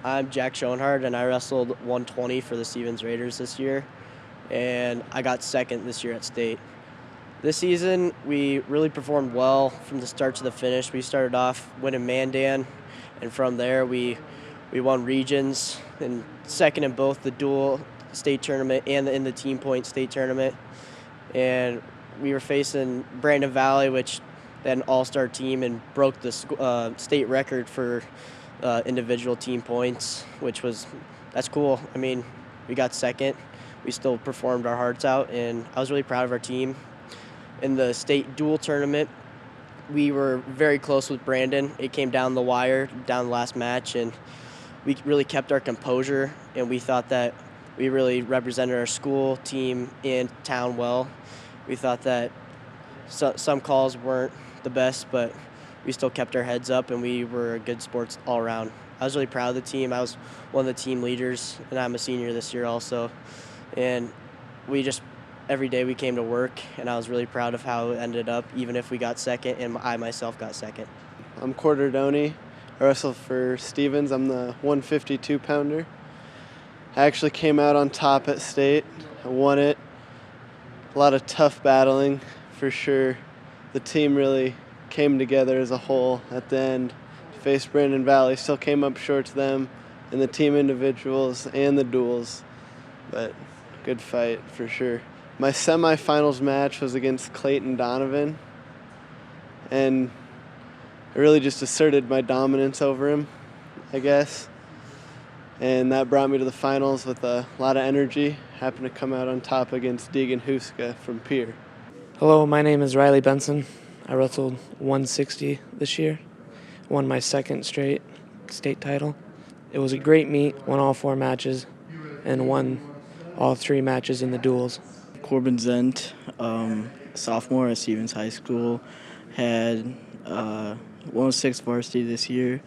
I'm Jack Schoenhardt, and I wrestled 120 for the Stevens Raiders this year, and I got second this year at state. This season, we really performed well from the start to the finish. We started off winning Mandan, and from there we won regions and second in both the dual state tournament and in the team point state tournament. And we were facing Brandon Valley, which had an all-star team and broke the state record for individual team points, that's cool. I mean, we got second. We still performed our hearts out, and I was really proud of our team. In the state dual tournament, we were very close with Brandon. It came down the wire, down the last match, and we really kept our composure, and we thought that we really represented our school, team, and town well. We thought that some calls weren't the best, but we still kept our heads up, and we were good sports all around. I was really proud of the team. I was one of the team leaders, and I'm a senior this year also. And every day we came to work, and I was really proud of how it ended up, even if we got second, and I myself got second. I'm Corderdoni. I wrestle for Stevens. I'm the 152-pounder. I actually came out on top at state. I won it. A lot of tough battling, for sure. The team really came together as a whole at the end. Faced Brandon Valley, still came up short to them in the team individuals and the duels, but good fight for sure. My semifinals match was against Clayton Donovan, and I really just asserted my dominance over him, I guess. And that brought me to the finals with a lot of energy. Happened to come out on top against Deegan Huska from Pier. Hello, my name is Riley Benson. I wrestled 160 this year. Won my second straight state title. It was a great meet, won all 4 matches, and won all 3 matches in the duels. Corbin Zent, sophomore at Stevens High School, had 106 varsity this year.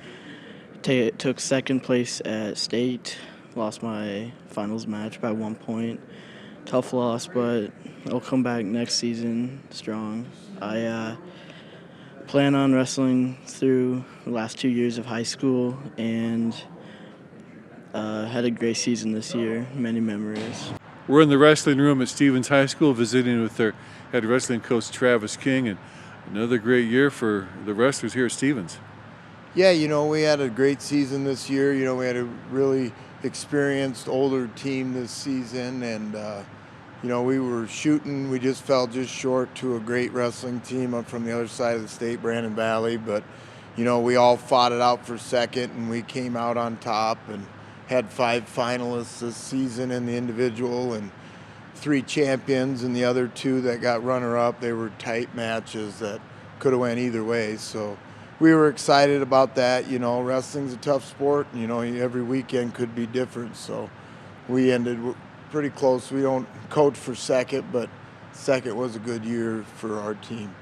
Took second place at state, lost my finals match by 1 point. Tough loss, but I'll come back next season strong. I plan on wrestling through the last 2 years of high school and had a great season this year, many memories. We're in the wrestling room at Stevens High School visiting with their head wrestling coach Travis King, and another great year for the wrestlers here at Stevens. Yeah, we had a great season this year. We had a really experienced older team this season, and we were shooting. We just fell just short to a great wrestling team up from the other side of the state, Brandon Valley. But we all fought it out for second, and we came out on top and had 5 finalists this season in the individual and 3 champions, and the other 2 that got runner-up. They were tight matches that could have went either way. So we were excited about that. Wrestling's a tough sport. Every weekend could be different. So we ended pretty close. We don't coach for second, but second was a good year for our team.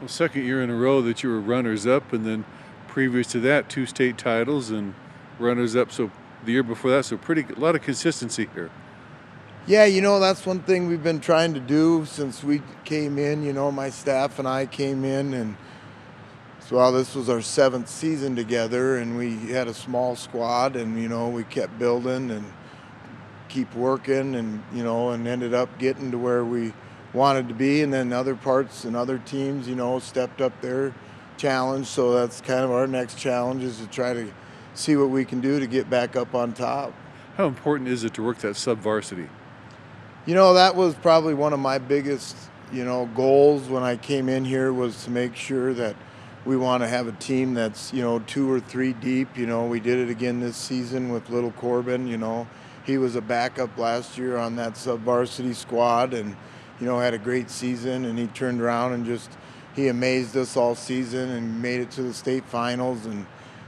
Well, second year in a row that you were runners-up, and then previous to that, 2 state titles and runners-up. So the year before that, so a lot of consistency here. Yeah, that's one thing we've been trying to do since we came in. My staff and I came in, and so this was our 7th season together, and we had a small squad, and we kept building and keep working, and and ended up getting to where we wanted to be. And then other parts and other teams stepped up their challenge. So that's kind of our next challenge, is to try to see what we can do to get back up on top. How important is it to work that sub-varsity? That was probably one of my biggest goals when I came in here, was to make sure that we want to have a team that's 2 or 3 deep. We did it again this season with little Corbin. He was a backup last year on that sub-varsity squad, and had a great season, and he turned around and he amazed us all season and made it to the state finals, and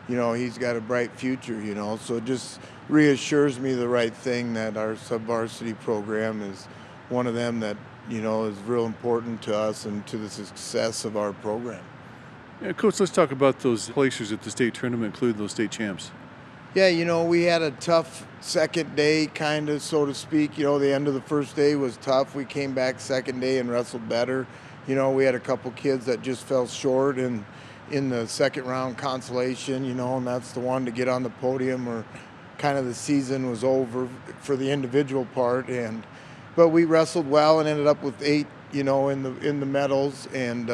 he's got a bright future. So it just reassures me the right thing, that our sub-varsity program is one of them that is real important to us and to the success of our program. Yeah, Coach, let's talk about those placers at the state tournament, including those state champs. Yeah, we had a tough second day, kind of, so to speak. The end of the first day was tough. We came back second day and wrestled better. We had a couple kids that just fell short in the second round consolation, and that's the one to get on the podium or kind of the season was over for the individual part, but we wrestled well and ended up with 8, in the medals, and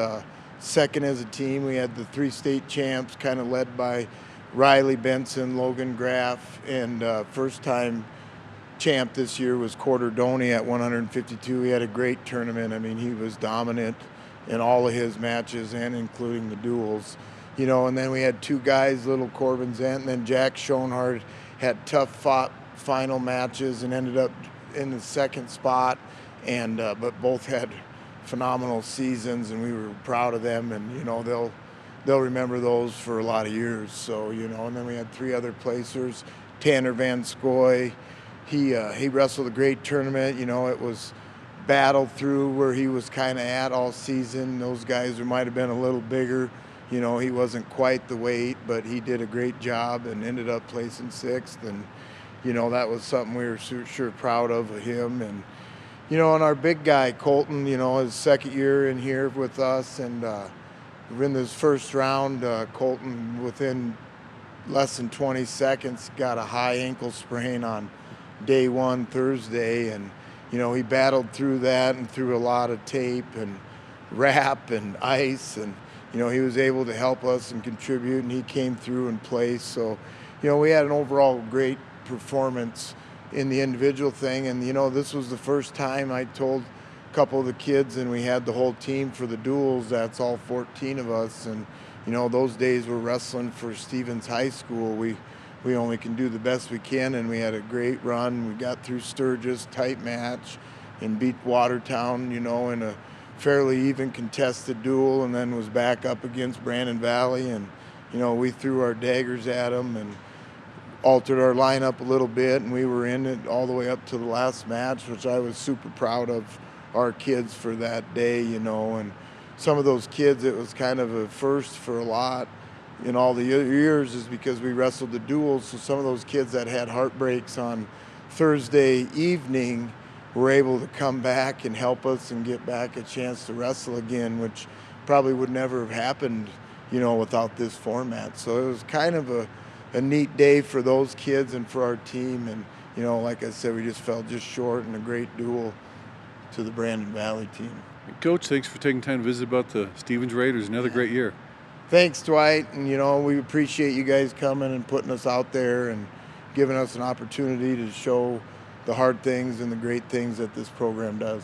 second as a team. We had the 3 state champs, kind of led by Riley Benson, Logan Graff, and first time champ this year was Corderdoni at 152. He had a great tournament. I mean, he was dominant in all of his matches and including the duels. And then we had 2 guys, Little Corbin Zent, and then Jack Schoenhardt had tough fought final matches and ended up in the second spot, and but both had phenomenal seasons, and we were proud of them, and they'll remember those for a lot of years. So and then we had 3 other placers. Tanner Van Scoy, he wrestled a great tournament. It was battled through where he was kind of at all season. Those guys might have been a little bigger. He wasn't quite the weight, but he did a great job and ended up placing 6th, and that was something we were sure proud of him. And and our big guy Colton, his second year in here with us, and in this first round, Colton within less than 20 seconds got a high ankle sprain on day 1 Thursday, and he battled through that and through a lot of tape and wrap and ice, and he was able to help us and contribute, and he came through and placed. So we had an overall great performance in the individual thing, and this was the first time I told a couple of the kids, and we had the whole team for the duels. That's all 14 of us, and those days we're wrestling for Stevens High School. We only can do the best we can, and we had a great run. We got through Sturgis, tight match, and beat Watertown, in a fairly even contested duel, and then was back up against Brandon Valley, and we threw our daggers at them and altered our lineup a little bit, and we were in it all the way up to the last match, which I was super proud of our kids for that day, and some of those kids, it was kind of a first for a lot in all the years, is because we wrestled the duels. So some of those kids that had heartbreaks on Thursday evening were able to come back and help us and get back a chance to wrestle again, which probably would never have happened, without this format. So it was kind of a neat day for those kids and for our team. And, like I said, we just fell just short in a great duel to the Brandon Valley team. Coach, thanks for taking time to visit about the Stevens Raiders. Another great year. Thanks, Dwight. And, we appreciate you guys coming and putting us out there and giving us an opportunity to show the hard things and the great things that this program does.